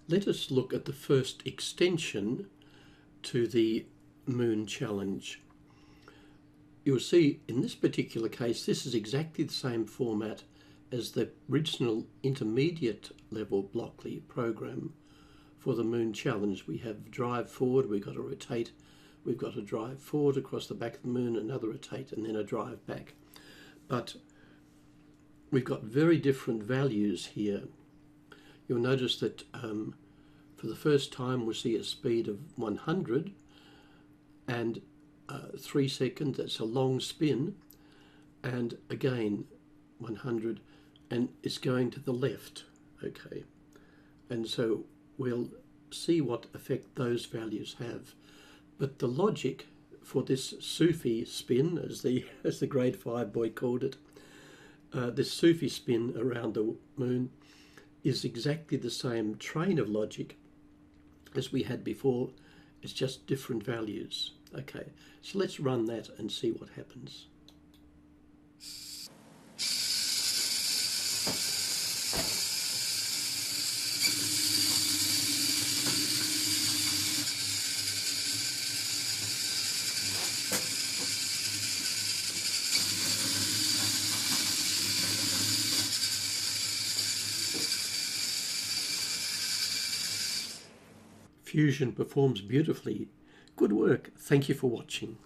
Let us look at the first extension to the Moon Challenge. You'll see in this particular case, this is exactly the same format as the original intermediate level Blockly program for the Moon Challenge. We have drive forward, we've got to rotate, we've got to drive forward across the back of the moon, another rotate, and then a drive back. But we've got very different values here. You'll notice that for the first time we'll see a speed of 100 and 3 seconds, that's a long spin, and again 100, and it's going to the left, okay. And so we'll see what effect those values have. But the logic for this Sufi spin, as the grade 5 boy called it, this Sufi spin around the moon is exactly the same train of logic as we had before. It's just different values. Okay, so let's run that and see what happens. Fusion performs beautifully. Good work. Thank you for watching.